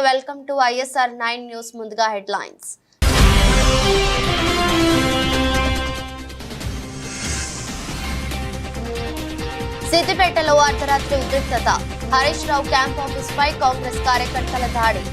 Welcome to ISR 9 news. ముందుగా headlines. సిద్దిపేటలో అర్ధరాత్రి ఉద్రిక్తత. హరీష్ రావు క్యాంప్ ఆఫీస్ పై కాంగ్రెస్ కార్యకర్తల దాడి.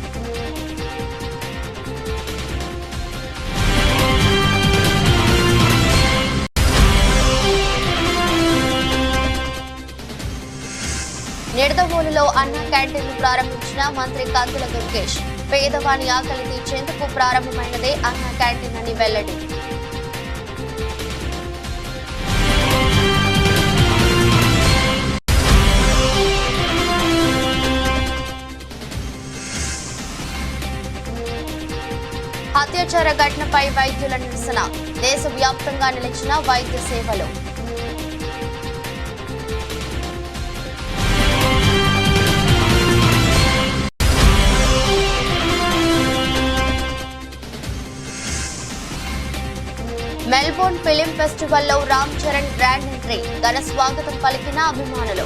నిడదవోలులో అన్న క్యాంటీన్ ప్రారంభించిన మంత్రి కందుల దుర్గేష్. పేదవాని ఆకలి తీర్చేందుకు ప్రారంభమైనదే అన్న క్యాంటీన్ అని వెల్లడి. అత్యాచార ఘటనపై వైద్యుల నిరసన. దేశవ్యాప్తంగా నిలిచిన వైద్య సేవలు. మెల్బోర్న్ ఫిలిం ఫెస్టివల్లో రామ్ చరణ్ గ్రాండ్ ఎంట్రీ. ఘన స్వాగతం పలికిన అభిమానులు.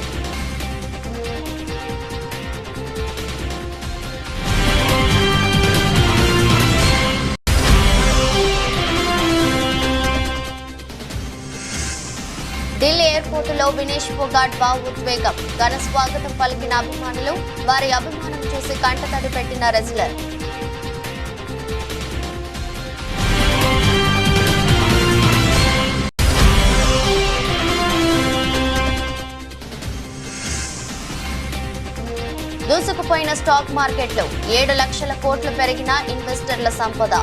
ఢిల్లీ ఎయిర్పోర్టులో వినేష్ ఫోగాట్ భావోద్వేగం. ఘన స్వాగతం పలికిన అభిమానులు. వారి అభిమానం చూసి కంటతడి పెట్టిన రెజ్లర్. దూసుకుపోయిన స్టాక్ మార్కెట్లు. 7 లక్షల కోట్లు పెరిగిన ఇన్వెస్టర్ల సంపద.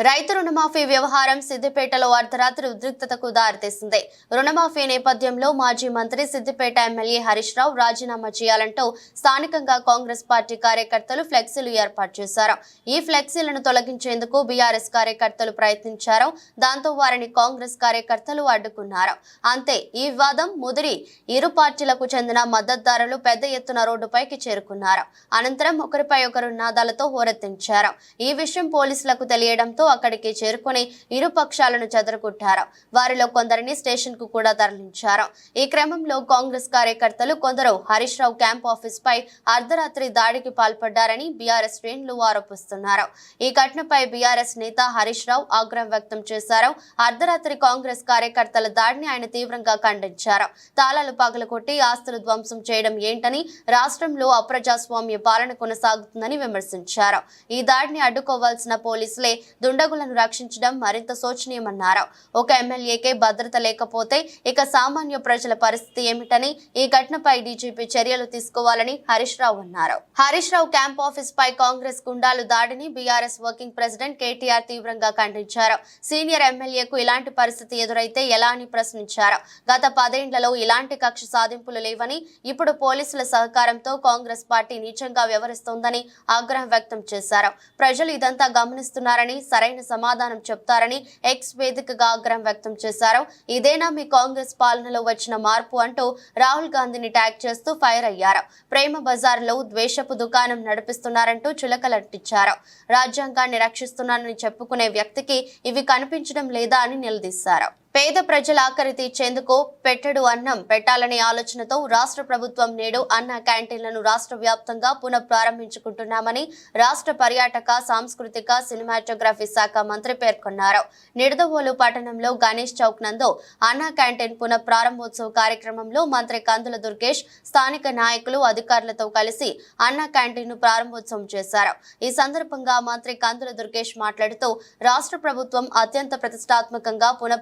రైతు రుణమాఫీ వ్యవహారం సిద్దిపేటలో అర్ధరాత్రి ఉద్రిక్తతకు దారితీసింది. రుణమాఫీ నేపథ్యంలో మాజీ మంత్రి సిద్దిపేట ఎమ్మెల్యే హరీష్ రావు రాజీనామా చేయాలంటూ స్థానికంగా కాంగ్రెస్ పార్టీ కార్యకర్తలు ఫ్లెక్సీలు ఏర్పాటు చేశారు. ఈ ఫ్లెక్సీలను తొలగించేందుకు బీఆర్ఎస్ కార్యకర్తలు ప్రయత్నించారు. దాంతో వారిని కాంగ్రెస్ కార్యకర్తలు అడ్డుకున్నారు. అంతే ఈ వివాదం ముదిరి ఇరు పార్టీలకు చెందిన మద్దతుదారులు పెద్ద ఎత్తున రోడ్డుపైకి చేరుకున్నారు. అనంతరం ఒకరిపై ఒకరు నినాదాలతో హోరెత్తించారు. ఈ విషయం పోలీసులకు తెలియడంతో అక్కడికి చేరుకుని ఇరు పక్షాలను చెదరగొట్టారు. వారిలో కొందరిని స్టేషన్ కు కూడా తరలించారు. ఈ క్రమంలో కాంగ్రెస్ కార్యకర్తలు కొందరు హరీష్ రావు క్యాంప్ ఆఫీస్ పై అర్ధరాత్రి దాడికి పాల్పడ్డారని బీఆర్ఎస్ శ్రేణులు ఆరోపిస్తున్నారు. ఈ ఘటనపై బీఆర్ఎస్ నేత హరీష్ రావు ఆగ్రహం వ్యక్తం చేశారు. అర్ధరాత్రి కాంగ్రెస్ కార్యకర్తల దాడిని ఆయన తీవ్రంగా ఖండించారు. తాళాలు పగలగొట్టి ఆస్తులు ధ్వంసం చేయడం ఏంటని, రాష్ట్రంలో అప్రజాస్వామ్య పాలన కొనసాగుతుందని విమర్శించారు. ఈ దాడిని అడ్డుకోవాల్సిన పోలీసులే దుండగులను రక్షించడం మరింత శోచనీయమన్నారు. ఒక ఎమ్మెల్యేకే భద్రత లేకపోతే ఇక సామాన్య ప్రజల పరిస్థితి ఏమిటని, ఈ ఘటనపై డీజీపీ చర్యలు తీసుకోవాలని హరీష్ రావు అన్నారు. హరీష్ రావు క్యాంప్ ఆఫీస్ పై కాంగ్రెస్ గుండాలు దాడిని బీఆర్ఎస్ వర్కింగ్ ప్రెసిడెంట్ కేటీఆర్ తీవ్రంగా ఖండించారు. సీనియర్ ఎమ్మెల్యేకు ఇలాంటి పరిస్థితి ఎదురైతే ఎలా అని ప్రశ్నించారు. గత 10 ఏళ్లలో ఇలాంటి కక్ష సాధింపులు లేవని, ఇప్పుడు పోలీసుల సహకారంతో కాంగ్రెస్ పార్టీ నీచంగా వ్యవహరిస్తోందని ఆగ్రహం వ్యక్తం చేశారు. ప్రజలు ఇదంతా గమనిస్తున్నారని, సరైన సమాధానం చెప్తారని ఎక్స్ వేదికగా ఆగ్రహం వ్యక్తం చేశారు. ఇదేనా మీ కాంగ్రెస్ పాలనలో వచ్చిన మార్పు అంటూ రాహుల్ గాంధీని ట్యాగ్ చేస్తూ ఫైర్ అయ్యారు. ప్రేమ బజార్ లో ద్వేషపు దుకాణం నడిపిస్తున్నారంటూ చులకలట్టించారు. రాజ్యాంగాన్ని రక్షిస్తున్నానని చెప్పుకునే వ్యక్తికి ఇవి కనిపించడం లేదా అని నిలదీశారు. పేద ప్రజల ఆకలి తీర్చేందుకు పెట్టెడు అన్నం పెట్టాలనే ఆలోచనతో రాష్ట్ర ప్రభుత్వం నేడు అన్న క్యాంటీన్లను రాష్ట్ర వ్యాప్తంగా పునః ప్రారంభించుకుంటున్నామని రాష్ట్ర పర్యాటక, సాంస్కృతిక, సినిమాటోగ్రఫీ శాఖ మంత్రి పేర్కొన్నారు. నిడదవోలు పట్టణంలో గణేష్ చౌక్ నందు అన్న క్యాంటీన్ పునః ప్రారంభోత్సవ కార్యక్రమంలో మంత్రి కందుల దుర్గేష్ స్థానిక నాయకులు, అధికారులతో కలిసి అన్న క్యాంటీన్ ను ప్రారంభోత్సవం చేశారు. ఈ సందర్భంగా మంత్రి కందుల దుర్గేష్ మాట్లాడుతూ రాష్ట్ర ప్రభుత్వం అత్యంత ప్రతిష్టాత్మకంగా పునః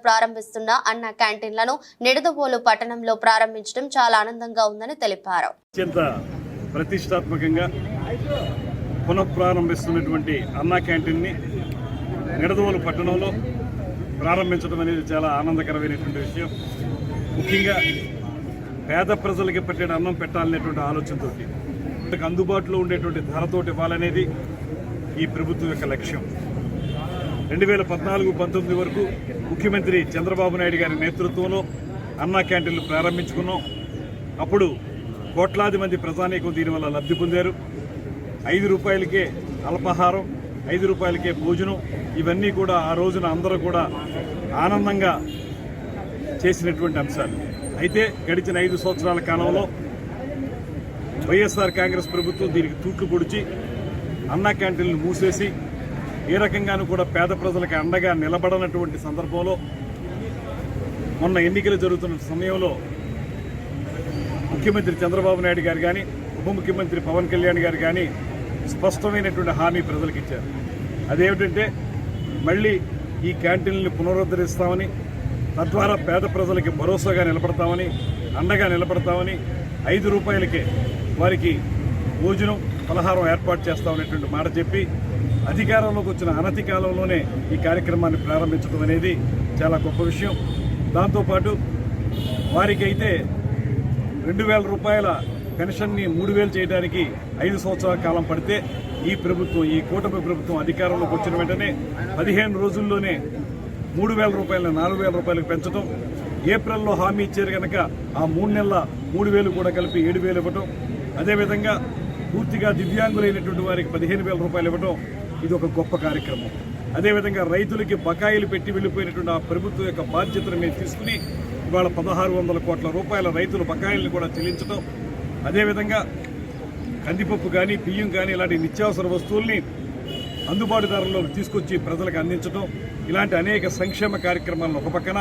అన్న క్యాంటీన్లను నిడదవోలు పట్టణంలో ప్రారంభించడం చాలా ఆనందంగా ఉందని తెలిపారు. అత్యంత ప్రతిష్టాత్మకంగా పునఃప్రారంభిస్తున్నటువంటి అన్న క్యాంటీన్ని నిడదవోలు పట్టణంలో ప్రారంభించడం అనేది చాలా ఆనందకరమైనటువంటి విషయం. ముఖ్యంగా పేద ప్రజలకి పట్టేట అన్నం పెట్టాలనేటువంటి ఆలోచనతో అందుబాటులో ఉండేటువంటి ధరతోటి ఇవ్వాలనేది ఈ ప్రభుత్వం యొక్క లక్ష్యం. 2014-19 వరకు ముఖ్యమంత్రి చంద్రబాబు నాయుడు గారి నేతృత్వంలో అన్నా క్యాంటీన్లు ప్రారంభించుకున్నాం. అప్పుడు కోట్లాది మంది ప్రజానీకం దీనివల్ల లబ్ధి పొందారు. 5 రూపాయలకే అల్పాహారం, 5 రూపాయలకే భోజనం, ఇవన్నీ కూడా ఆ రోజున అందరూ కూడా ఆనందంగా చేసినటువంటి అంశాలు. అయితే గడిచిన 5 సంవత్సరాల కాలంలో వైఎస్ఆర్ కాంగ్రెస్ ప్రభుత్వం దీనికి తూట్లు పొడిచి అన్నా క్యాంటీన్లు మూసేసి ఏ రకంగానూ కూడా పేద ప్రజలకు అండగా నిలబడనటువంటి సందర్భంలో మొన్న ఎన్నికలు జరుగుతున్న సమయంలో ముఖ్యమంత్రి చంద్రబాబు నాయుడు గారు కానీ ఉప ముఖ్యమంత్రి పవన్ కళ్యాణ్ గారు కానీ స్పష్టమైనటువంటి హామీ ప్రజలకు ఇచ్చారు. అదేమిటంటే మళ్ళీ ఈ క్యాంటీన్లను పునరుద్ధరిస్తామని, తద్వారా పేద ప్రజలకి భరోసాగా నిలబడతామని, అండగా నిలబడతామని, 5 రూపాయలకే వారికి భోజనం పలహారం ఏర్పాటు చేస్తామనేటువంటి మాట చెప్పి అధికారంలోకి వచ్చిన అనతి కాలంలోనే ఈ కార్యక్రమాన్ని ప్రారంభించడం అనేది చాలా గొప్ప విషయం. దాంతోపాటు వారికి అయితే 2,000 రూపాయల పెన్షన్ని 3,000 చేయడానికి 5 సంవత్సరాల కాలం పడితే ఈ ప్రభుత్వం, ఈ కూటమి ప్రభుత్వం అధికారంలోకి వచ్చిన వెంటనే 15 రోజుల్లోనే 3,000 రూపాయలను 4,000 రూపాయలకు పెంచడం, ఏప్రిల్లో హామీ ఇచ్చారు కనుక ఆ 3 నెలల 3,000 కూడా కలిపి 7,000 ఇవ్వటం, అదేవిధంగా పూర్తిగా దివ్యాంగులైనటువంటి వారికి 15,000 రూపాయలు ఇవ్వటం, ఇది ఒక గొప్ప కార్యక్రమం. అదేవిధంగా రైతులకి బకాయిలు పెట్టి వెళ్ళిపోయినటువంటి ఆ ప్రభుత్వం యొక్క బాధ్యతను మేము తీసుకుని ఇవాళ 1,600 కోట్ల రూపాయల రైతుల బకాయిలను కూడా చెల్లించడం, అదేవిధంగా కందిపప్పు కానీ బియ్యం కానీ ఇలాంటి నిత్యావసర వస్తువుల్ని అందుబాటు ధరల్లో తీసుకొచ్చి ప్రజలకు అందించడం, ఇలాంటి అనేక సంక్షేమ కార్యక్రమాలను ఒక పక్కన,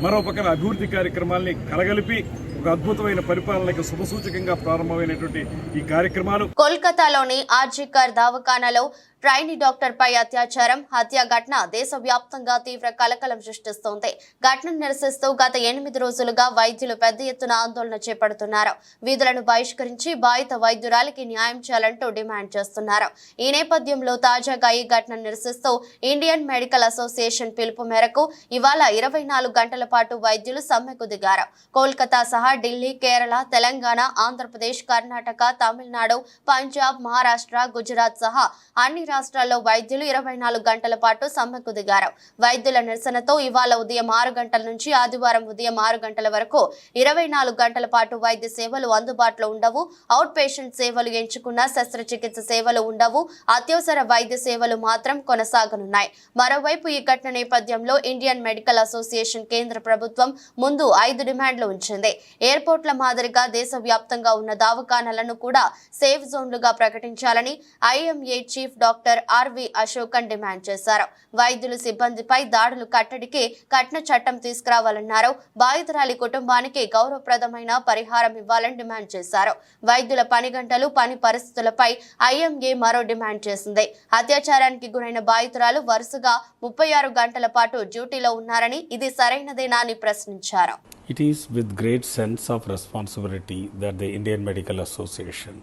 మరో పక్కన అభివృద్ధి కార్యక్రమాల్ని కలగలిపి ఒక అద్భుతమైన పరిపాలనకు శుభసూచకంగా ప్రారంభమైనటువంటి ఈ కార్యక్రమాలు. కోల్కతాలోని ఆర్జీకర్ దవాఖానాలో ట్రైనీ డాక్టర్ పై అత్యాచారం, హత్య ఘటన దేశవ్యాప్తంగా తీవ్ర కలకలం సృష్టిస్తోంది. ఘటనను నిరసిస్తూ గత 8 రోజులుగా వైద్యులు పెద్ద ఎత్తున ఆందోళన చేపడుతున్నారు. విధులను బహిష్కరించి బాధిత వైద్యురాలికి న్యాయం చేయాలంటూ డిమాండ్ చేస్తున్నారు. ఈ నేపథ్యంలో తాజాగా ఈ ఘటనను నిరసిస్తూ ఇండియన్ మెడికల్ అసోసియేషన్ పిలుపు మేరకు ఇవాళ 24 గంటల పాటు వైద్యులు సమ్మెకు దిగారు. కోల్కతా సహా ఢిల్లీ, కేరళ, తెలంగాణ, ఆంధ్రప్రదేశ్, కర్ణాటక, తమిళనాడు, పంజాబ్, మహారాష్ట్ర, గుజరాత్ సహా అన్ని రాష్ట్రాల్లో వైద్యులు 24 గంటల పాటు సమ్మెకు దిగారు. వైద్యుల నిరసనతో ఇవాళ ఉదయం 6 గంటల నుంచి ఆదివారం ఉదయం 6 గంటల వరకు 24 గంటల పాటు వైద్య సేవలు అందుబాటులో ఉండవు. అవుట్ పేషెంట్ సేవలు ఎంచుకున్న శస్త్రచికిత్స సేవలు ఉండవు. అత్యవసర వైద్య సేవలు మాత్రం కొనసాగనున్నాయి. మరోవైపు ఈ ఘటన నేపథ్యంలో ఇండియన్ మెడికల్ అసోసియేషన్ కేంద్ర ప్రభుత్వం ముందు 5 డిమాండ్లు ఉంచింది. ఎయిర్పోర్ట్ల మాదిరిగా దేశవ్యాప్తంగా ఉన్న దవాఖానాలను కూడా సేఫ్ జోన్లుగా ప్రకటించాలని IMA chief doctor R V Ashokan డిమాండ్ చేశారు. వైద్యులు సిబ్బందిపై దాడులు కట్టడికి కఠిన చట్టం తీసుకురావాలన్నారు. బాధితురాలి కుటుంబానికి గౌరవప్రదమైన పరిహారం ఇవ్వాలని డిమాండ్ చేశారు. వైద్యుల పని గంటలు, పని పరిస్థితులపై ఐఎంఏ మరో డిమాండ్ చేసింది. అత్యాచారానికి గురైన బాధితురాలు వరుసగా 36 గంటల పాటు డ్యూటీలో ఉన్నారని, ఇది సరైనదేనా అని ప్రశ్నించారు. It is with great sense of responsibility that the Indian Medical Association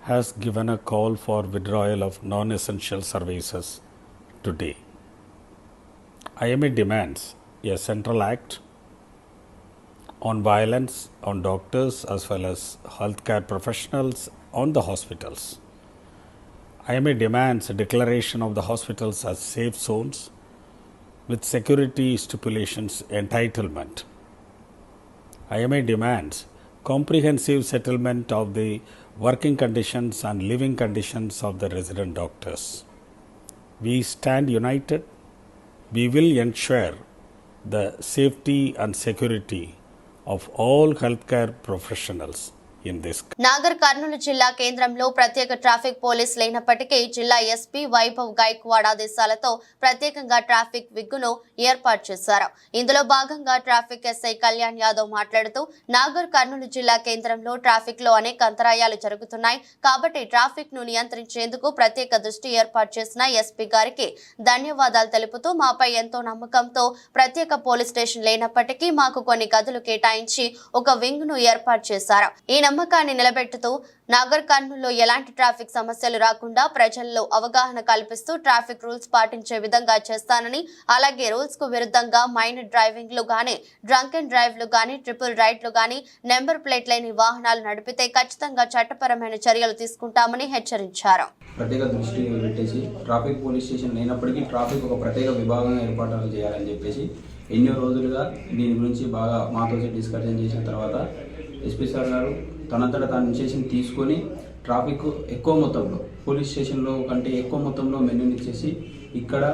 has given a call for withdrawal of non-essential services today. IMA demands a central act on violence on doctors as well as healthcare professionals on the hospitals. IMA demands a declaration of the hospitals as safe zones with security stipulations entitlement. IMA demands comprehensive settlement of the working conditions and living conditions of the resident doctors. We stand united. We will ensure the safety and security of all healthcare professionals in this. Nagar Kurnool జిల్లా కేంద్రంలో ప్రత్యేక traffic police లేనప్పటికీ జిల్లా SP Vaibhav Gaikwad ఆదేశాలతో ప్రత్యేకంగా traffic విగ్గును ఏర్పాటు చేశారు. ఇందులో భాగంగా ట్రాఫిక్ ఎస్ఐ కళ్యాణ్ యాదవ్ మాట్లాడుతూ నాగర్ కర్నూలు జిల్లా కేంద్రంలో ట్రాఫిక్ లో అనేక అంతరాయాలు జరుగుతున్నాయి కాబట్టి ట్రాఫిక్ ను నియంత్రించేందుకు ప్రత్యేక దృష్టి ఏర్పాటు చేసిన ఎస్పీ గారికి ధన్యవాదాలు తెలుపుతూ మాపై ఎంతో నమ్మకంతో ప్రత్యేక పోలీస్ స్టేషన్ లేనప్పటికీ మాకు కొన్ని గదులు కేటాయించి ఒక వింగ్ ను ఏర్పాటు చేశారు. ఈ నమ్మకాన్ని నిలబెట్టుతూ నాగర్ కర్నూలులో ఎలాంటి ట్రాఫిక్ సమస్యలు రాకుండా ప్రజల్లో అవగాహన కల్పిస్తూ ట్రాఫిక్ రూల్స్ పాటించే విధంగా చేస్తానని, అలాగే రూల్స్ కు విరుద్ధంగా మైనర్ డ్రైవింగ్లు గానీ, డ్రంక్ అండ్ డ్రైవ్లు గానీ, ట్రిపుల్ రైడ్లు గానీ, నెంబర్ ప్లేట్ లేని వాహనాలు నడిపితే ఖచ్చితంగా చట్టపరమైన చర్యలు తీసుకుంటామని హెచ్చరించారు. ప్రత్యేక దృష్టి పెట్టేసి ట్రాఫిక్ పోలీస్ స్టేషన్ లేనప్పటికీ ట్రాఫిక్ ఒక ప్రత్యేక విభాగంగా ఏర్పాటు చేయాలని చెప్పేసి ఎన్నో రోజులుగా దీని గురించి బాగా మాతో డిస్కషన్ చేసిన తర్వాత ఎస్పీ సార్ గారు తనంతటా తాను ఇనిషియేషన్ తీసుకొని ట్రాఫిక్ ఎక్కువ మొత్తంలో పోలీస్ స్టేషన్లో కంటే ఎక్కువ మొత్తంలో మెనూని ఇచ్చేసి ఇక్కడ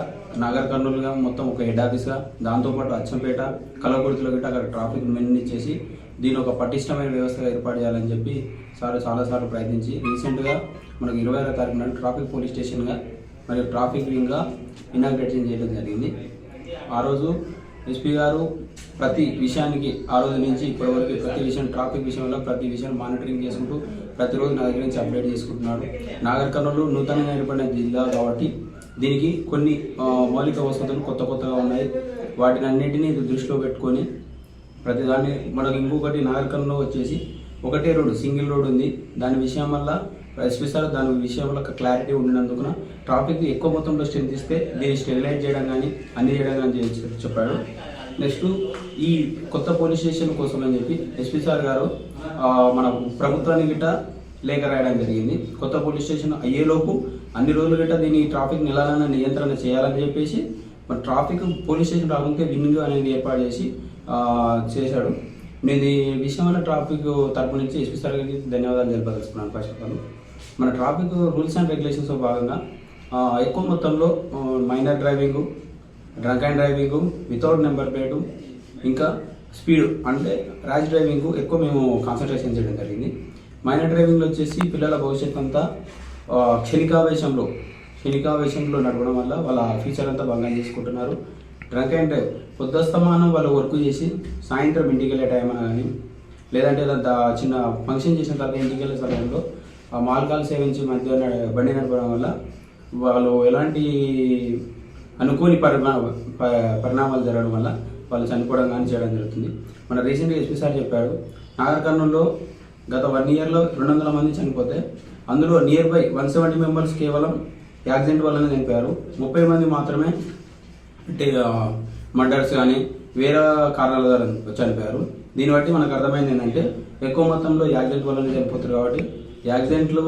నాగర్ కర్నూలుగా మొత్తం ఒక హెడ్ ఆఫీస్గా, దాంతోపాటు అచ్చంపేట, కలవకుర్తిలో గిట్ట అక్కడ ట్రాఫిక్ మెనూని ఇచ్చేసి దీని ఒక పటిష్టమైన వ్యవస్థగా ఏర్పాటు చేయాలని చెప్పి సార్ చాలాసార్లు ప్రయత్నించి రీసెంట్గా మనకు 20వ తారీఖు నాడు ట్రాఫిక్ పోలీస్ స్టేషన్గా మరియు ట్రాఫిక్ వింగ్గా ఇనాగ్రేషన్ చేయడం జరిగింది. ఆ రోజు ఎస్పీ గారు ప్రతి విషయానికి ఆ రోజు నుంచి ఇప్పటివరకు ప్రతి విషయం ట్రాఫిక్ విషయంలో ప్రతి విషయం మానిటరింగ్ చేసుకుంటూ ప్రతిరోజు నా దగ్గర నుంచి అప్డేట్ చేసుకుంటున్నాడు. నాగర్ కర్నూలు నూతనంగా ఏర్పడిన జిల్లా కాబట్టి దీనికి కొన్ని మౌలిక వసతులు కొత్తగా ఉన్నాయి. వాటిని అన్నింటినీ దృష్టిలో పెట్టుకొని ప్రతిదాన్ని మనకు ఇంకొకటి నాగర్ కర్నూలు వచ్చేసి ఒకటే రోడ్డు, సింగిల్ రోడ్ ఉంది. దాని విషయం వల్ల ఎస్పీ సార్ దాని విషయం వల్ల క్లారిటీ ఉండినందుకున ట్రాఫిక్ ఎక్కువ మొత్తంలో స్ట్రెంత్ ఇస్తే దీన్ని స్టెరిలైజ్ చేయడం కానీ అన్ని చేయడం కానీ చెప్పాడు. నెక్స్ట్ ఈ కొత్త పోలీస్ స్టేషన్ కోసం అని చెప్పి ఎస్పీ సార్ గారు మన ప్రభుత్వానికి గిట్ట లేఖ రాయడం జరిగింది. కొత్త పోలీస్ స్టేషన్ అయ్యేలోపు అన్ని రోజులు గిట్ట దీని ట్రాఫిక్ నిలాలన నియంత్రణ చేయాలని చెప్పేసి మన ట్రాఫిక్ పోలీస్ స్టేషన్ రాకుంటే వింగ్ అనేది ఏర్పాటు చేసి చేశాడు. నేను ఈ విషయం వల్ల ట్రాఫిక్ తరపు నుంచి ఎస్పీ సార్ గారికి ధన్యవాదాలు తెలియదలుచుకున్నాను. ఫస్ట్ ఆఫ్ ఆల్ మన ట్రాఫిక్ రూల్స్ అండ్ రెగ్యులేషన్స్లో భాగంగా ఎక్కువ మొత్తంలో minor driving, drunk and driving, without number plate, ఇంకా స్పీడ్ అంటే ర్యాష్ డ్రైవింగ్ ఎక్కువ మేము కాన్సన్ట్రేషన్ చేయడం జరిగింది. మైనర్ డ్రైవింగ్లో వచ్చేసి పిల్లల భవిష్యత్తు అంతా క్షణికావేశంలో నడవడం వల్ల వాళ్ళ ఫ్యూచర్ అంతా భంగం చేసుకుంటున్నారు. డ్రంక్ అండ్ డ్రైవ్ పొద్దుస్తమానం వాళ్ళు వర్క్ చేసి సాయంత్రం ఇంటికి వెళ్ళే టైం కానీ లేదంటే చిన్న ఫంక్షన్ చేసిన తర్వాత ఇంటికి వెళ్ళే సమయంలో మాల్కాలు సేవించి మధ్య బండి నడపడం వల్ల వాళ్ళు ఎలాంటి అనుకోని పరిణామాలు జరగడం వల్ల వాళ్ళు చనిపోవడం కానీ చేయడం జరుగుతుంది. మన రీసెంట్గా ఎస్పీ సార్ చెప్పాడు, నాగర్ కర్నూలులో గత 1 ఇయర్లో 200 మంది చనిపోతే అందులో నియర్ బై 170 మెంబర్స్ కేవలం యాక్సిడెంట్ వల్లనే చనిపోయారు. 30 మంది మాత్రమే మర్డర్స్ కానీ వేరే కారణాల ద్వారా చనిపోయారు. దీన్ని బట్టి మనకు అర్థమైంది ఏంటంటే ఎక్కువ మొత్తంలో యాక్సిడెంట్ వల్లనే చనిపోతారు. కాబట్టి యాక్సిడెంట్లు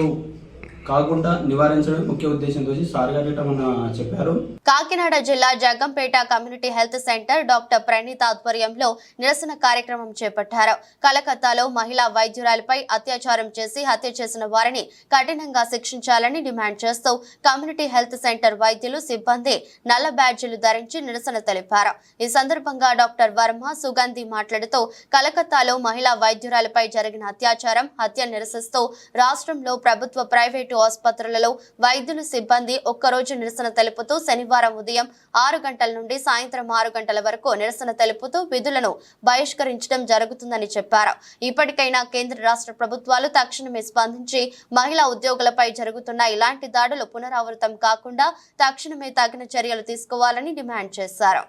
కాకుండా నివారించడం ముఖ్య ఉద్దేశంతో సార్ గారు మన చెప్పారు. కాకినాడ జిల్లా Jaggampeta community health centre doctor Praneetha ఆధ్వర్యంలో నిరసన కార్యక్రమం చేపట్టారు. కలకత్తాలో మహిళా వైద్యురాలిపై అత్యాచారం చేసి హత్య చేసిన వారిని కఠినంగా శిక్షించాలని డిమాండ్ చేస్తూ కమ్యూనిటీ హెల్త్ సెంటర్ వైద్యులు సిబ్బంది నల్ల బ్యాడ్జీలు ధరించి నిరసన తెలిపారు. ఈ సందర్భంగా డాక్టర్ వర్మ సుగంధి మాట్లాడుతూ కలకత్తాలో మహిళా వైద్యురాలిపై జరిగిన అత్యాచారం, హత్య నిరసిస్తూ రాష్ట్రంలో ప్రభుత్వ, ప్రైవేటు ఆసుపత్రులలో వైద్యులు సిబ్బంది ఒక్కరోజు నిరసన తెలుపుతూ శనివారం ఉదయం 6 గంటల నుండి సాయంత్రం 6 గంటల వరకు నిరసన తెలుపుతూ విధులను బహిష్కరించడం జరుగుతుందని చెప్పారు. ఇప్పటికైనా కేంద్ర, రాష్ట్ర ప్రభుత్వాలు తక్షణమే స్పందించి మహిళా ఉద్యోగులపై జరుగుతున్న ఇలాంటి దాడులు పునరావృతం కాకుండా తక్షణమే తగిన చర్యలు తీసుకోవాలని డిమాండ్ చేశారు.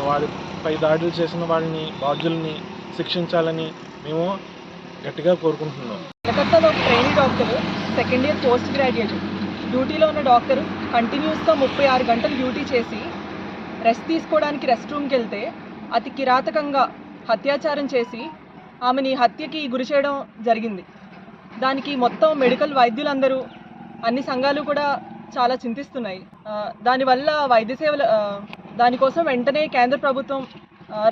వారిపై దాడులు చేసిన వాళ్ళని, బాధ్యుల్ని శిక్షించాలని మేము గట్టిగా కోరుకుంటున్నాం. కలకత్తాలో ఒక trainee doctor, second year post graduate, డ్యూటీలో ఉన్న డాక్టర్ కంటిన్యూస్గా 36 గంటలు డ్యూటీ చేసి రెస్ట్ తీసుకోవడానికి రెస్ట్ రూమ్కి వెళ్తే అతి కిరాతకంగా అత్యాచారం చేసి ఆమెని హత్యకి గురి చేయడం జరిగింది. దానికి మొత్తం మెడికల్ వైద్యులందరూ, అన్ని సంఘాలు కూడా చాలా చింతిస్తున్నాయి. దానివల్ల వైద్య సేవలు దానికోసం వెంటనే కేంద్ర ప్రభుత్వం,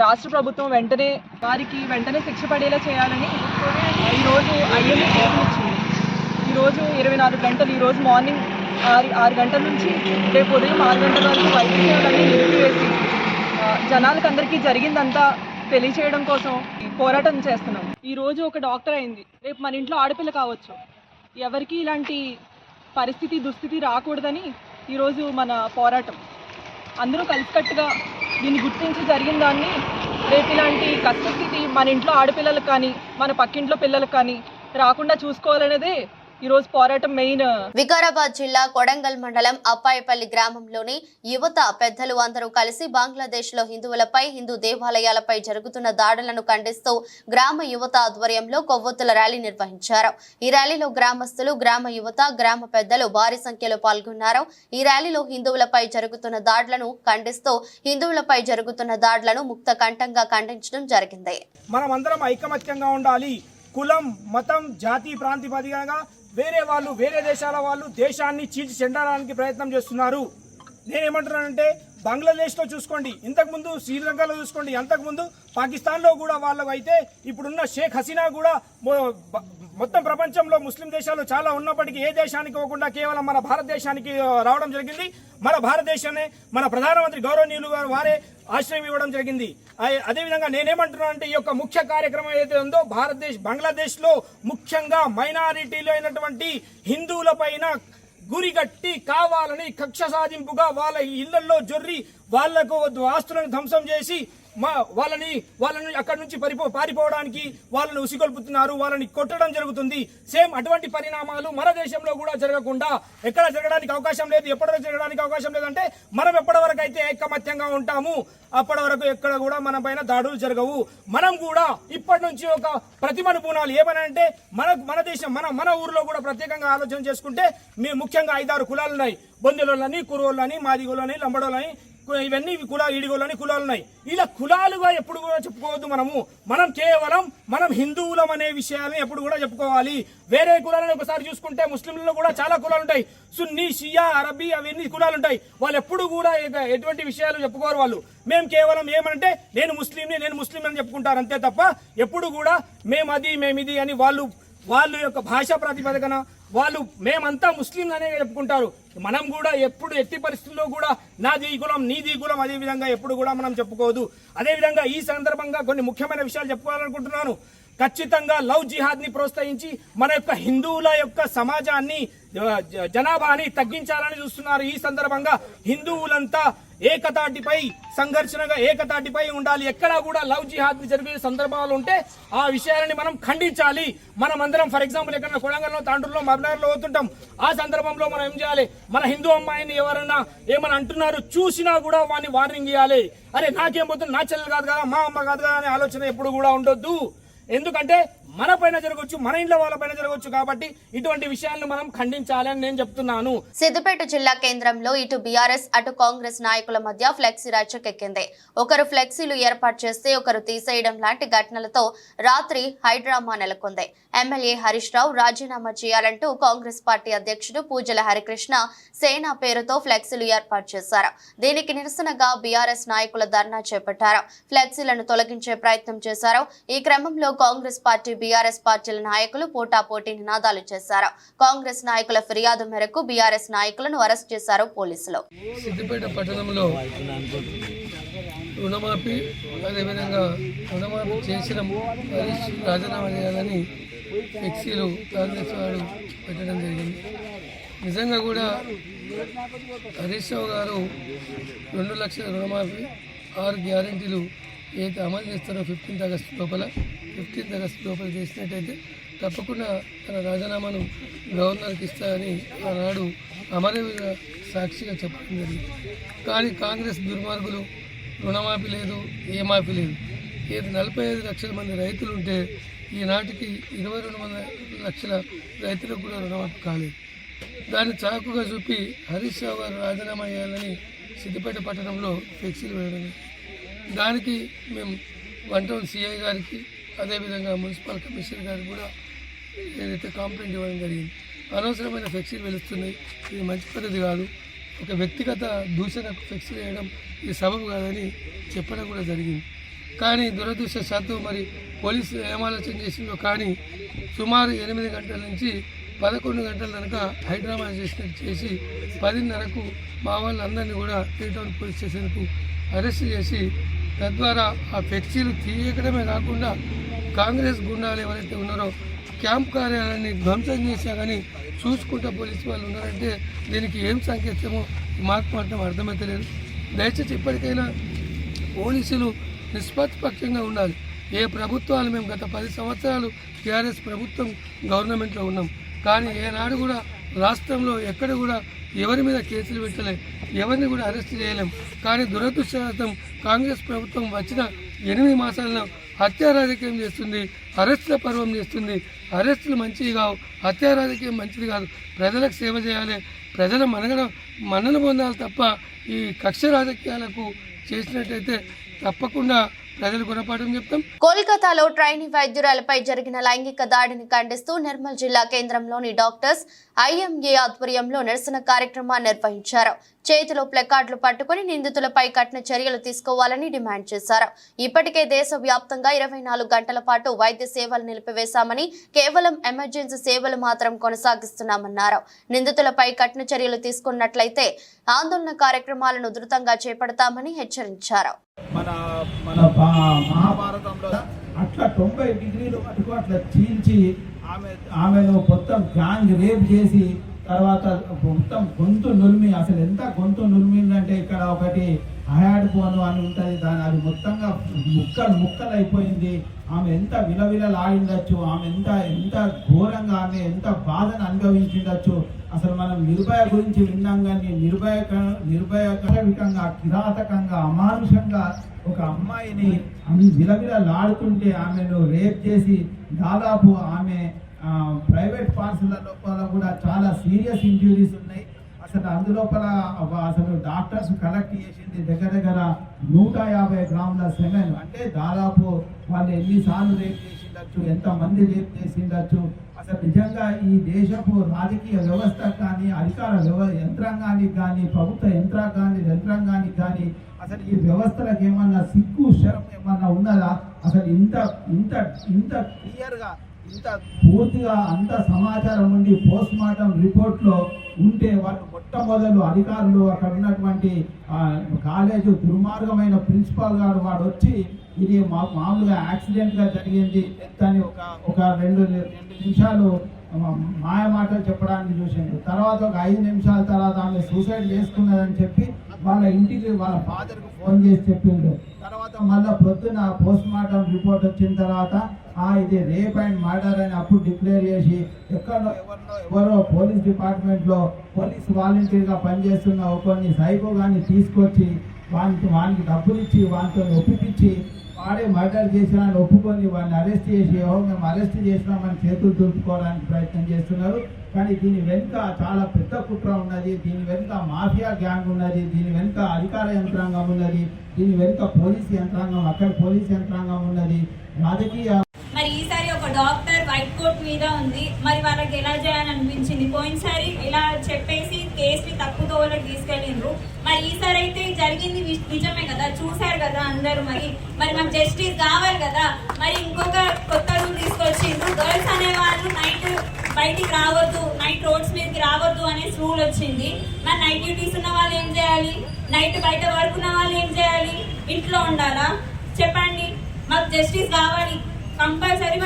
రాష్ట్ర ప్రభుత్వం వెంటనే శిక్ష పడేలా చేయాలని ఈరోజు ఐఎంఏ పిలుపునిచ్చింది. ఈరోజు 24 గంటలు, ఈరోజు మార్నింగ్ 6 గంటల నుంచి రేపు ఉదయం 6 గంటల వరకు వైద్య సేవలన్నీ నిలిపివేసి జనాలకు అందరికీ జరిగిందంతా తెలియచేయడం కోసం పోరాటం చేస్తున్నాం. ఈరోజు ఒక డాక్టర్ అయింది, రేపు మన ఇంట్లో ఆడపిల్ల కావచ్చు. ఎవరికి ఇలాంటి దుస్థితి రాకూడదని ఈరోజు మన పోరాటం. అందరూ కలిసికట్టుగా దీన్ని గుర్తించి జరిగిన దాన్ని రేపు ఇలాంటి కష్టస్థితి మన ఇంట్లో ఆడపిల్లలకు కానీ మన పక్కింట్లో పిల్లలకు కానీ రాకుండా చూసుకోవాలనేదే ఈరోజు పోరాటం మెయిన్. వికారాబాద్ జిల్లా కొడంగల్ మండలం అప్పాయపల్లి గ్రామంలోని యువత పెద్దలు అందరూ కలిసి బంగ్లాదేశ్ లో హిందువులపై, హిందూ దేవాలయాలపై జరుగుతున్న దాడులను ఖండిస్తూ గ్రామ యువత ఆధ్వర్యంలో కొవ్వొత్తుల ర్యాలీ నిర్వహించారు. ఈ ర్యాలీలో గ్రామస్తులు, గ్రామ యువత, గ్రామ పెద్దలు భారీ సంఖ్యలో పాల్గొన్నారు. ఈ ర్యాలీలో హిందువులపై జరుగుతున్న దాడులను ఖండిస్తూ హిందువులపై జరుగుతున్న దాడులను ముక్త కంఠంగా ఖండించడం జరిగింది. మనమందరం ఐకమత్యంగా ఉండాలి. కులం, మతం, జాతి, ప్రాంతిపదికగా వేరే దేశాల వాళ్ళు దేశాన్ని చీల్చి చెందడానికి ప్రయత్నం చేస్తున్నారు. నేనేమంటున్నానంటే బంగ్లాదేశ్లో చూసుకోండి, ఇంతకుముందు శ్రీలంకలో చూసుకోండి, అంతకుముందు పాకిస్తాన్లో కూడా వాళ్ళు అయితే ఇప్పుడున్న షేక్ హసీనా కూడా మొత్తం ప్రపంచంలో ముస్లిం దేశాలు చాలా ఉన్నప్పటికీ ఏ దేశానికి పోకుండా కేవలం మన భారతదేశానికి రావడం జరిగింది. మన భారతదేశాన్ని మన ప్రధానమంత్రి గౌరవనీయులు గారు వారే ఆశ్రయం ఇవ్వడం జరిగింది. అదేవిధంగా నేనేమంటున్నా అంటే ఈ యొక్క ముఖ్య కార్యక్రమం ఏదైతే ఉందో బంగ్లాదేశ్ లో ముఖ్యంగా మైనారిటీలో అయినటువంటి హిందువుల పైన గురిగట్టి కావాలని కక్ష సాధింపుగా వాళ్ళ ఇళ్లలో జొర్రి వాళ్లకు ఆస్తులను ధ్వంసం చేసి వాళ్ళని అక్కడి నుంచి పారిపోవడానికి వాళ్ళని ఉసిగొల్పుతున్నారు, వాళ్ళని కొట్టడం జరుగుతుంది. సేమ్ అటువంటి పరిణామాలు మన దేశంలో కూడా జరగకుండా ఎక్కడ జరగడానికి అవకాశం లేదు. ఎప్పటివరకు జరగడానికి అవకాశం లేదంటే మనం ఎప్పటి వరకు అయితే ఐకమత్యంగా ఉంటాము అప్పటి వరకు ఎక్కడ కూడా మన పైన దాడులు జరగవు. మనం కూడా ఇప్పటి నుంచి ఒక ప్రతిమను పూనాలి. ఏమనంటే మన దేశం మన ఊర్లో కూడా ప్రత్యేకంగా ఆలోచన చేసుకుంటే ముఖ్యంగా 5-6 కులాలు ఉన్నాయి. బొందెలోళ్ళని, కురువోళ్ళని, మాదిగోళ్ళని, లంబడోళ్ళని, ఇవన్నీ ఈడిగోళ్ళని కులాలు ఉన్నాయి. ఇలా కులాలుగా ఎప్పుడు కూడా చెప్పుకోవద్దు. మనం కేవలం మనం హిందువులం అనే విషయాన్ని ఎప్పుడు కూడా చెప్పుకోవాలి. వేరే కులాలను ఒకసారి చూసుకుంటే ముస్లింలలో కూడా చాలా కులాలు ఉంటాయి. సున్నీ, షియా, అరబీ అవన్నీ కులాలు ఉంటాయి. వాళ్ళు ఎప్పుడు కూడా ఎటువంటి విషయాలు చెప్పుకోరు. వాళ్ళు మేము కేవలం ఏమంటే నేను ముస్లిం అని చెప్పుకుంటారు అంతే తప్ప ఎప్పుడు కూడా మేమిది అని వాళ్ళ యొక్క భాషా ప్రాతిపదికన వాళ్ళు మేమంతా ముస్లిం అనే చెప్పుకుంటారు. మనం కూడా ఎప్పుడు ఎట్టి పరిస్థితుల్లో కూడా నాది కులం నీది కులం అదే విధంగా ఎప్పుడు కూడా మనం చెప్పుకోదు. అదేవిధంగా ఈ సందర్భంగా కొన్ని ముఖ్యమైన విషయాలు చెప్పుకోవాలనుకుంటున్నాను. ఖచ్చితంగా లవ్ జిహాద్ ని ప్రోత్సహించి మన యొక్క హిందువుల యొక్క సమాజాన్ని జనాభాని తగ్గించాలని చూస్తున్నారు. ఈ సందర్భంగా హిందువులంతా ఏకతాటిపై సంఘర్షణగా ఏకతాటిపై ఉండాలి. ఎక్కడా కూడా లవ్ జిహాద్ జరిగే సందర్భాలు ఉంటే ఆ విషయాలని మనం ఖండించాలి. మనం అందరం ఫర్ ఎగ్జాంపుల్ ఎక్కడ కొడంగల్లో, తాండూరులో, మబ్నార్లో పోతుంటాం. ఆ సందర్భంలో మనం ఏం చేయాలి? మన హిందూ అమ్మాయిని ఎవరన్నా ఏమని అంటున్నారు చూసినా కూడా వాడిని వార్నింగ్ ఇవ్వాలి. అరే నాకేం పోతుంది, నా చెల్లెలు కాదు కదా, మా అమ్మ కాదు కదా అనే ఆలోచన ఎప్పుడు కూడా ఉండొద్దు. ఎందుకంటే మన పైన జరగవచ్చు, మన ఇంట్లో వాళ్ళ పైన జరగవచ్చు. కాబట్టి ఇటువంటి విషయాలను మనం ఖండించాలని నేను చెప్తున్నాను. సిద్దిపేట జిల్లా కేంద్రంలో ఇటు బీఆర్ఎస్ అటు కాంగ్రెస్ నాయకుల మధ్య ఫ్లెక్సీ రచ్చకెక్కింది. ఒకరు ఫ్లెక్సీలు ఏర్పాటు చేస్తే ఒకరు తీసేయడం లాంటి ఘటనలతో రాత్రి హైడ్రామా నెలకొంది. ఎమ్మెల్యే హరీష్ రావు రాజీనామా చేయాలంటూ కాంగ్రెస్ పార్టీ అధ్యక్షుడు పూజల హరికృష్ణ సేన పేరుతో ఫ్లెక్సీలు ఏర్పాటు చేశారు. దీనికి నిరసనగా బీఆర్ఎస్ నాయకుల ధర్నా చేపట్టారు. ఫ్లెక్సీలను తొలగించే ప్రయత్నం చేశారు. ఈ క్రమంలో కాంగ్రెస్ పార్టీ బీఆర్ఎస్ పార్టీల నాయకులు పోటాపోటీ నినాదాలు చేశారు. కాంగ్రెస్ నాయకుల ఫిర్యాదు మేరకు బీఆర్ఎస్ నాయకులను అరెస్ట్ చేశారు పోలీసులు. సిద్దిపేట పట్టణంలో రుణమాఫీ అదేవిధంగా రుణమాఫీ చేసిన హరీష్ రాజీనామా చేయాలని ఫ్లెక్సీలు కాంగ్రెస్ వారు పెట్టడం జరిగింది. నిజంగా కూడా హరీష్ రావు గారు 2 లక్షల రుణమాఫీ 6 గ్యారెంటీలు ఏదైతే అమలు చేస్తారో 15th ఆగస్టు లోపల చేసినట్టయితే తప్పకుండా తన రాజీనామాను గవర్నర్కి ఇస్తారని ఆనాడు అమరవీర సాక్షిగా చెప్పడం జరిగింది. కానీ కాంగ్రెస్ దుర్మార్గులు రుణమాఫీ లేదు, ఏ మాఫీ లేదు. ఏది 45 లక్షల మంది రైతులు ఉంటే ఈనాటికి 22 లక్షల రైతులకు కూడా రుణమాఫీ కాలేదు. దాన్ని చాకుగా చూపి హరీష్ రావు గారు రాజీనామా చేయాలని సిద్దిపేట పట్టణంలో ఫ్లెక్సీలు వేయడం. దానికి మేము 1 టౌన్ సిఐ గారికి అదేవిధంగా మున్సిపల్ కమిషనర్ గారికి కూడా ఏదైతే కంప్లైంట్ ఇవ్వడం జరిగింది. అనవసరమైన ఫ్లెక్సీలు వెలుస్తున్నాయి, ఇది మంచి పద్ధతి కాదు, ఒక వ్యక్తిగత దూషణకు ఫ్లెక్సీలు వేయడం ఇది సబబు కాదని చెప్పడం కూడా జరిగింది. కానీ దురదృష్టవశాత్తు మరి పోలీసు ఏం ఆలోచన చేసిందో కానీ సుమారు 8 గంటల నుంచి 11 గంటల దాకా హైడ్రామా చేసి 10:30కు మా వాళ్ళందరినీ కూడా 3 టౌన్ పోలీస్ స్టేషన్కు అరెస్ట్ చేసి తద్వారా ఆ ఫ్లెక్సీలు తీయడమే కాకుండా కాంగ్రెస్ గుండాలు ఎవరైతే ఉన్నారో క్యాంప్ కార్యాలయాన్ని ధ్వంసం చేశా కానీ చూసుకుంటా పోలీసు వాళ్ళు ఉన్నారంటే దీనికి ఏం సంకేతమో మాకు మాత్రం అర్థమవుతలేదు. దయచేసి ఇప్పటికైనా పోలీసులు నిష్పక్షంగా ఉండాలి. ఏ ప్రభుత్వాలు మేము గత 10 సంవత్సరాలు టీఆర్ఎస్ ప్రభుత్వం గవర్నమెంట్లో ఉన్నాం, కానీ ఏనాడు కూడా రాష్ట్రంలో ఎక్కడ కూడా ఎవరి మీద కేసులు పెట్టలేం, ఎవరిని కూడా అరెస్ట్ చేయలేం. కానీ దురదృష్టవశాతం కాంగ్రెస్ ప్రభుత్వం వచ్చిన 8 మాసాలను హత్యా రాజకీయం చేస్తుంది, అరెస్టుల పర్వం చేస్తుంది. అరెస్టులు మంచివి కావు, హత్యా రాజకీయం మంచిది కాదు. ప్రజలకు సేవ చేయాలి, ప్రజల మన్నన పొందాలి తప్ప ఈ కక్ష రాజకీయాలకు చేసినట్టయితే తప్పకుండా ప్రజలు గుణపాఠం చెప్తాం. కోల్కతాలో ట్రైనీ వైద్యురాలపై జరిగిన లైంగిక దాడిని ఖండిస్తూ నిర్మల్ జిల్లా కేంద్రంలోని డాక్టర్స్ IMA ఆధ్వర్యంలో నిరసన కార్యక్రమాన్ని నిర్వహించారు. చేతిలో ప్లకార్డులు పట్టుకుని నిందితులపై కఠిన చర్యలు తీసుకోవాలని డిమాండ్ చేశారు. ఇప్పటికే దేశవ్యాప్తంగా 24 గంటల పాటు వైద్య సేవలు నిలిపివేశామని, కేవలం ఎమర్జెన్సీ సేవలు మాత్రం కొనసాగిస్తున్నామన్నారు. నిందితులపై కఠిన చర్యలు తీసుకున్నట్లయితే ఆందోళన కార్యక్రమాలను ఉధృతంగా చేపడతామని హెచ్చరించారు. మన మహాభారతంలో అట్లా 90 డిగ్రీలు అటుకు అట్లా చీల్చి ఆమెను మొత్తం గ్యాంగ్ రేప్ చేసి తర్వాత మొత్తం గొంతు నులిమి, అసలు ఎంత గొంతు నులిమిందంటే ఇక్కడ ఒకటి హయాడ్ పోను అని ఉంటుంది, దాని అది మొత్తంగా ముక్కలు అయిపోయింది. ఆమె ఎంత విలవిలలాడిండొచ్చు, ఆమె ఎంత ఘోరంగా ఆమె ఎంత బాధను అనుభవించిండొచ్చు. అసలు మనం నిర్భయ గురించి విన్నాం కానీ నిర్భయకంగా కిరాతకంగా అమానుషంగా ఒక అమ్మాయిని విలవిలలాడుతుంటే ఆమెను రేప్ చేసి దాదాపు ఆమె ప్రైవేట్ పార్ట్స్ల లోపల కూడా చాలా సీరియస్ ఇంజ్యూరీస్ ఉన్నాయి. అసలు అందులోపల అసలు డాక్టర్స్ కలెక్ట్ చేసింది దగ్గర 150 గ్రాముల సెమెన్. అంటే దాదాపు వాళ్ళు ఎన్నిసార్లు రేప్ చేసిండొచ్చు, ఎంతమంది రేప్ చేసిండొచ్చు. అసలు నిజంగా ఈ దేశపు రాజకీయ వ్యవస్థ కానీ, అధికార యంత్రాంగానికి కానీ, ప్రభుత్వ యంత్రాంగానికి కానీ అసలు ఈ వ్యవస్థలకు ఏమన్నా సిగ్గు శరం ఏమన్నా ఉన్నదా? అసలు ఇంత క్లియర్గా ఇంత పూర్తిగా అంత సమాచారం ఉండి పోస్ట్ మార్టం రిపోర్ట్లో ఉంటే వాళ్ళు మొట్టమొదలు అధికారులు అక్కడ ఉన్నటువంటి కాలేజీ దుర్మార్గమైన ప్రిన్సిపాల్ గారు వాడు వచ్చి ఇది మామూలుగా యాక్సిడెంట్గా జరిగింది అని ఒక రెండు నిమిషాలు మాయ మాటలు చెప్పడానికి చూసిండు. తర్వాత ఒక 5 నిమిషాల తర్వాత ఆమె సూసైడ్ చేసుకున్నదని చెప్పి వాళ్ళ ఇంటికి వాళ్ళ ఫాదర్కి ఫోన్ చేసి చెప్పిండు. తర్వాత మళ్ళీ పొద్దున పోస్ట్ మార్టం రిపోర్ట్ వచ్చిన తర్వాత ఇది రేప్ అండ్ మర్డర్ అని అప్పుడు డిక్లేర్ చేసి ఎవరో పోలీస్ డిపార్ట్మెంట్లో పోలీస్ వాలంటీర్గా పనిచేస్తున్న ఒకరిని సైకో కానీ తీసుకొచ్చి వానికి డబ్బులు ఇచ్చి వాటితో ఒప్పించి వాడే మర్డర్ చేసినా ఒప్పుకొని వాడిని అరెస్ట్ చేసి మేము అరెస్ట్ చేసినామని చేతులు దులుపుకోవడానికి ప్రయత్నం చేస్తున్నారు. కానీ దీని వెనుక చాలా పెద్ద కుట్ర ఉన్నది, దీని వెనుక మాఫియా గ్యాంగ్ ఉన్నది, దీని వెనుక అధికార యంత్రాంగం ఉన్నది, దీని వెనుక పోలీస్ యంత్రాంగం, అక్కడ పోలీస్ యంత్రాంగం ఉన్నది, రాజకీయ. మరి ఈసారి ఒక డాక్టర్ వైట్ కోట్ మీద ఉంది, మరి వాళ్ళకి ఎలా చేయాలని అనిపించింది. పోయినసారి ఇలా చెప్పేసి కేసుని తక్కువ తోవలకు తీసుకెళ్ళిండ్రు. మరి ఈసారి అయితే జరిగింది నిజమే కదా, చూశారు కదా అందరూ. మరి మాకు జస్టిస్ కావాలి కదా. మరి ఇంకొక కొత్త రూల్ తీసుకొచ్చిండ్రు, గర్ల్స్ అనే వాళ్ళు నైట్ బయటికి రావద్దు, నైట్ రోడ్స్ మీదకి రావద్దు అనే రూల్ వచ్చింది. మరి నైట్ డ్యూటీస్ ఉన్న వాళ్ళు ఏం చేయాలి, నైట్ బయట వర్క్ ఉన్న వాళ్ళు ఏం చేయాలి, ఇంట్లో ఉండాలా? చెప్పండి. మాకు జస్టిస్ కావాలి, కంపల్సరీ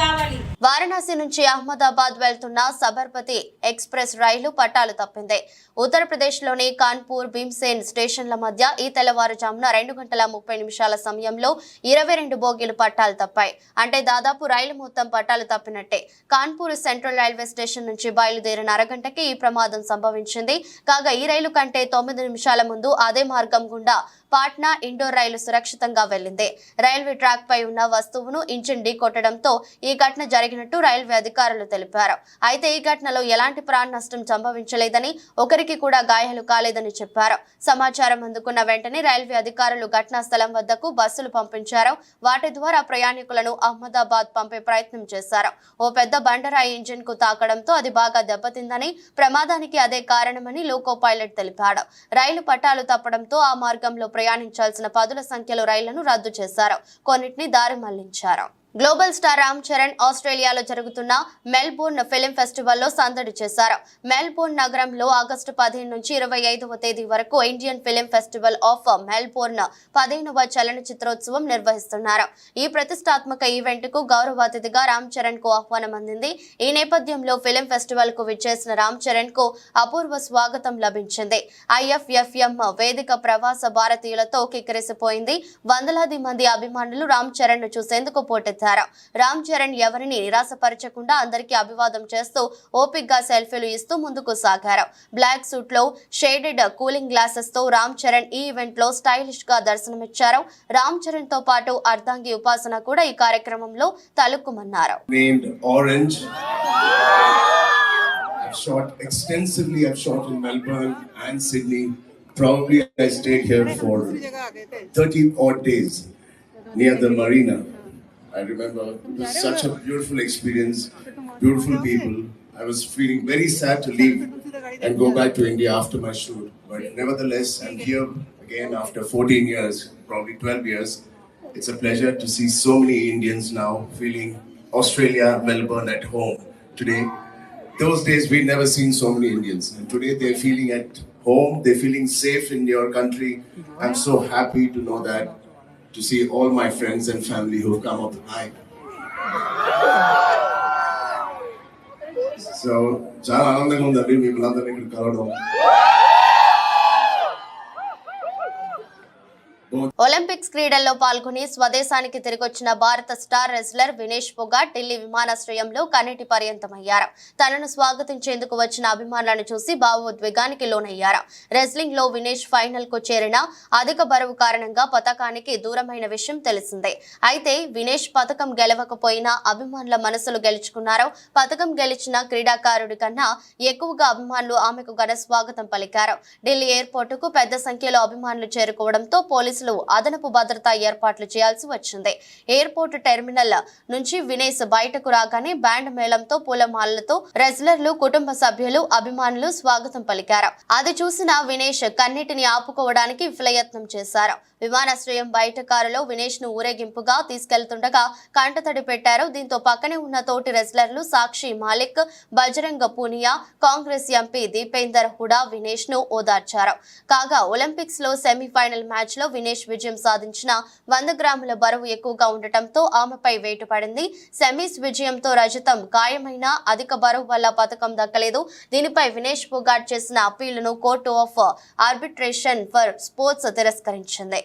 కావాలి. వారణాసి నుంచి అహ్మదాబాద్ వెళ్తున్న సబర్మతి ఎక్స్ప్రెస్ రైలు పట్టాలు తప్పింది. ఉత్తరప్రదేశ్లోని కాన్పూర్ భీమ్సేన్ స్టేషన్ల మధ్య ఈ తెల్లవారుజామున 2 గంటల 30 నిమిషాల సమయంలో 22 బోగీలు పట్టాలు తప్పాయి. అంటే దాదాపు రైలు మొత్తం పట్టాలు తప్పినట్టే. కాన్పూర్ సెంట్రల్ రైల్వే స్టేషన్ నుంచి బయలుదేరిన అరగంటకి ఈ ప్రమాదం సంభవించింది. కాగా ఈ రైలు కంటే 9 నిమిషాల ముందు అదే మార్గం గుండా పాట్నా ఇండోర్ రైలు సురక్షితంగా వెళ్లింది. రైల్వే ట్రాక్ పై ఉన్న వస్తువును ఇంజిన్ ఢీకొట్టడంతో ఈ ఘటన జరిగినట్టు రైల్వే అధికారులు తెలిపారు. అయితే ఈ ఘటనలో ఎలాంటి ప్రాణ నష్టం సంభవించలేదని, ఒకరికి కూడా గాయాలు కాలేదని చెప్పారు. సమాచారం అందుకున్న వెంటనే రైల్వే అధికారులు ఘటనా స్థలం వద్దకు బస్సులు పంపించారు. వాటి ద్వారా ప్రయాణికులను అహ్మదాబాద్ పంపే ప్రయత్నం చేశారు. ఓ పెద్ద బండరాయి ఇంజిన్ కు తాకడంతో అది బాగా దెబ్బతిందని, ప్రమాదానికి అదే కారణమని లోకో పైలట్ తెలిపాడు. రైలు పట్టాలు తప్పడంతో ఆ మార్గంలో ప్రయాణించాల్సిన పదుల సంఖ్యలో రైళ్లను రద్దు చేశారు. కొన్నిటిని దారి మళ్లించారు. గ్లోబల్ స్టార్ రామ్ చరణ్ ఆస్ట్రేలియాలో జరుగుతున్న మెల్బోర్న్ ఫిలిం ఫెస్టివల్లో సందడి చేశారు. మెల్బోర్న్ నగరంలో ఆగస్టు 15 నుంచి 25వ తేదీ వరకు Indian film festival of Melbourne 15వ చలనచిత్రోత్సవం నిర్వహిస్తున్నారు. ఈ ప్రతిష్టాత్మక ఈవెంట్ కు గౌరవ అతిథిగా రామ్ చరణ్ కు ఆహ్వానం అందింది. ఈ నేపథ్యంలో ఫిలిం ఫెస్టివల్ కు విచ్చేసిన రామ్ చరణ్ కు అపూర్వ స్వాగతం లభించింది. IFFM వేదిక ప్రవాస భారతీయులతో కిక్కిరిసిపోయింది. వందలాది మంది అభిమానులు రామ్ చరణ్ ను చూసేందుకు పోటెత్తారు. రామ్ చరణ్ ఎవరిని నిరాశపరచకుండా అందరికీ అభివాదం చేస్తూ ఓపిక్గా సెల్ఫీలు ఇస్తూ ముందుకు సాగారు. బ్లాక్ సూట్ లో షేడెడ్ కూలింగ్ గ్లాసెస్ తో రామ్ చరణ్ ఈ ఈవెంట్ లో స్టైలిష్ గా దర్శనమిచ్చారు. రామ్ చరణ్ తో పాటు అర్ధాంగి ఉపాసన కూడా ఈ కార్యక్రమంలో తలుక్కుమన్నారు. I've shot extensively. I've shot in Melbourne and Sydney. Probably I stayed here for 30 odd days near the marina. I remember it was such a beautiful experience, beautiful people. I was feeling very sad to leave and go back to India after my shoot. But nevertheless, I'm here again after 14 years, probably 12 years. It's a pleasure to see so many Indians now feeling Australia, Melbourne at home today. Those days we'd never seen so many Indians. And today they're feeling at home, they're feeling safe in your country. I'm so happy to know that, to see all my friends and family who've come up. Hi. So, చాలా ఆనందంగా ఉందండి మిమ్మల్ని అందరినీ ఇక్కడ కలవడం. Olympics క్రీడల్లో పాల్గొని స్వదేశానికి తిరిగొచ్చిన భారత స్టార్ రెజ్లర్ వినేష్ ఫోగాట్ ఢిల్లీ విమానాశ్రయంలో కన్నీటి పర్యంతమయ్యారు. తనను స్వాగతించేందుకు వచ్చిన అభిమానులను చూసి భావోద్వేగానికి లోనయ్యారు. రెజ్లింగ్ లో వినేష్ ఫైనల్ కు చేరిన అధిక బరువు కారణంగా పతకానికి దూరమైన విషయం తెలిసిందే. అయితే వినేష్ పతకం గెలవకపోయినా అభిమానుల మనసులు గెలుచుకున్నారు. పతకం గెలిచిన క్రీడాకారుడి కన్నా ఎక్కువగా అభిమానులు ఆమెకు ఘన స్వాగతం పలికారు. ఢిల్లీ ఎయిర్పోర్ట్ కు పెద్ద సంఖ్యలో అభిమానులు చేరుకోవడంతో పోలీసులు అదనపు భద్రతా ఏర్పాట్లు చేయాల్సి వచ్చింది. ఎయిర్పోర్ట్ టెర్మినల్ నుంచి వినేష్ బయటకు రాగానే బ్యాండ్ మేళంతో పూలమాలలతో రెజ్లర్లు, కుటుంబ సభ్యులు, అభిమానులు స్వాగతం పలికారు. అది చూసిన వినేష్ కన్నీటిని ఆపుకోవడానికి విఫలయత్నం చేశారు. విమానాశ్రయం బయట కారులో వినేష్ ను ఊరేగింపుగా తీసుకెళ్తుండగా కంటతడి పెట్టారు. దీంతో పక్కనే ఉన్న తోటి రెజ్లర్లు సాక్షి మాలిక్, బజరంగ పూనియా, కాంగ్రెస్ ఎంపీ దీపేందర్ హుడా వినేష్ ను ఓదార్చారు. కాగా ఒలింపిక్స్ లో సెమీఫైనల్ మ్యాచ్ లో వినేష్ విజయం సాధించిన 100 గ్రాముల బరువు ఎక్కువగా ఉండటంతో ఆమెపై వేటు పడింది. సెమీస్ విజయంతో రజతం ఖాయమైన అధిక బరువు వల్ల పతకం దక్కలేదు. దీనిపై వినేష్ ఫోగాట్ చేసిన అప్పీలును court of arbitration for sports తిరస్కరించింది.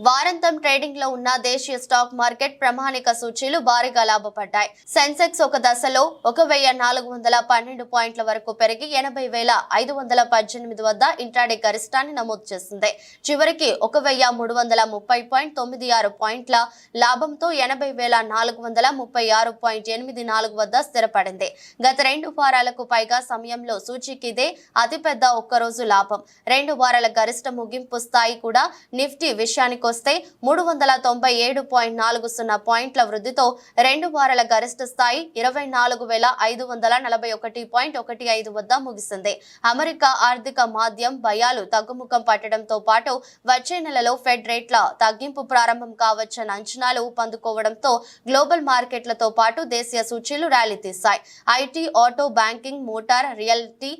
వారాంతం ట్రేడింగ్ లో ఉన్న దేశీయ స్టాక్ మార్కెట్ ప్రామాణిక సూచీలు భారీగా లాభపడ్డాయి. సెన్సెక్స్ ఒక దశలో 1412 పాయింట్ల వరకు పెరిగి 80,518 వద్ద ఇంట్రాడే గరిష్టాన్ని నమోదు చేసింది. చివరికి 1330.96 పాయింట్ల లాభంతో 80,436.84 వద్ద స్థిరపడింది. గత 2 వారాలకు పైగా సమయంలో సూచీకి ఇదే అతిపెద్ద ఒక్కరోజు లాభం. 2 వారాల గరిష్ట ముగింపు స్థాయి కూడా నిఫ్టీ విషయానికి 397.40 పాయింట్ల వృద్ధితో 2 వారాల గరిష్ట స్థాయి 24,541.15 వద్ద ముగిసింది. అమెరికా ఆర్థిక మాధ్యం భయాలు తగ్గుముఖం పట్టడంతో పాటు వచ్చే నెలలో ఫెడ్ రేట్ల తగ్గింపు ప్రారంభం కావచ్చన్న అంచనాలు ఊపందుకోవడంతో గ్లోబల్ మార్కెట్లతో పాటు దేశీయ సూచీలు ర్యాలీ తీశాయి. IT, auto, banking, motor, realty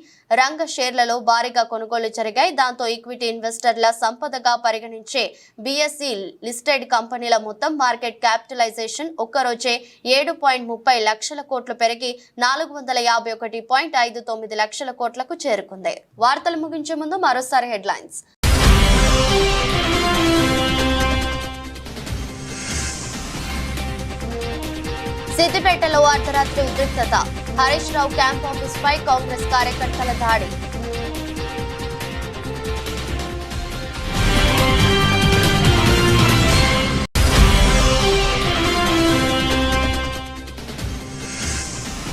రంగ షేర్లలో భారీగా కొనుగోలు జరిగాయి. దాంతో ఈక్విటీ ఇన్వెస్టర్ల సంపదగా పరిగణించే BSE లిస్టెడ్ కంపెనీల మొత్తం మార్కెట్ క్యాపిటలైజేషన్ ఒక్కరోజే 7.30 లక్షల కోట్లు పెరిగి 451.59 లక్షల కోట్లకు చేరుకుంది. వార్తలు ముగించే ముందు మరోసారి హెడ్లైన్స్. సిద్దిపేటలో అర్ధరాత్రి ఉద్రిక్తత. హరీష్ రావు క్యాంప్ ఆఫీస్ పై కాంగ్రెస్ కార్యకర్తల దాడి.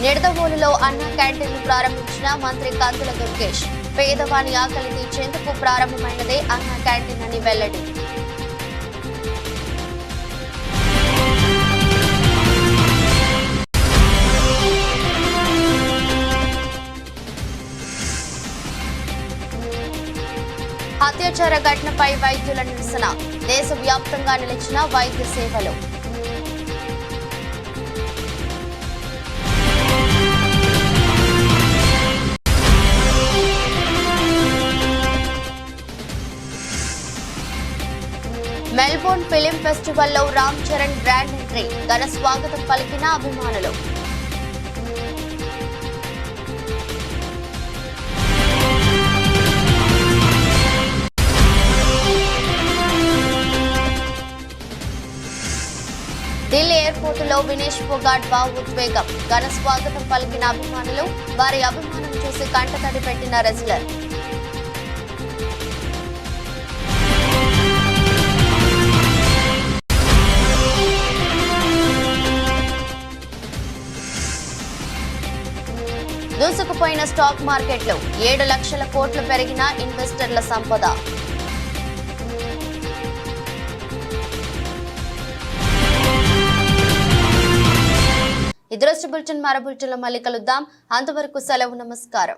నిడదవోలులో అన్న క్యాంటీన్ ప్రారంభించిన మంత్రి కందుల దుర్గేష్. పేదవాని ఆకలి తీర్చేందుకు ప్రారంభమైనదే అన్న క్యాంటీన్ అని వెల్లడి. అత్యాచార ఘటనపై వైద్యుల నిరసన. దేశవ్యాప్తంగా నిలిచిన వైద్య సేవలు. మెల్బోర్న్ ఫిలిం ఫెస్టివల్లో రామ్ చరణ్ గ్రాండ్ ఎంట్రీ. ఘన స్వాగతం పలికిన అభిమానులు. ఢిల్లీ ఎయిర్పోర్టులో వినేష్ ఫోగాట్ భావోద్వేగం. ఘన స్వాగతం పలికిన అభిమానులు, వారి అభిమానం చూసి కంటతడి పెట్టిన రెజ్లర్. దూసుకుపోయిన స్టాక్ మార్కెట్లు, 7 లక్షల కోట్లు పెరిగిన ఇన్వెస్టర్ల సంపద. ఈ దృష్టి బులెటిన్ మరో బులెటిన్లో మళ్ళీ కలుద్దాం. అంతవరకు సెలవు, నమస్కారం.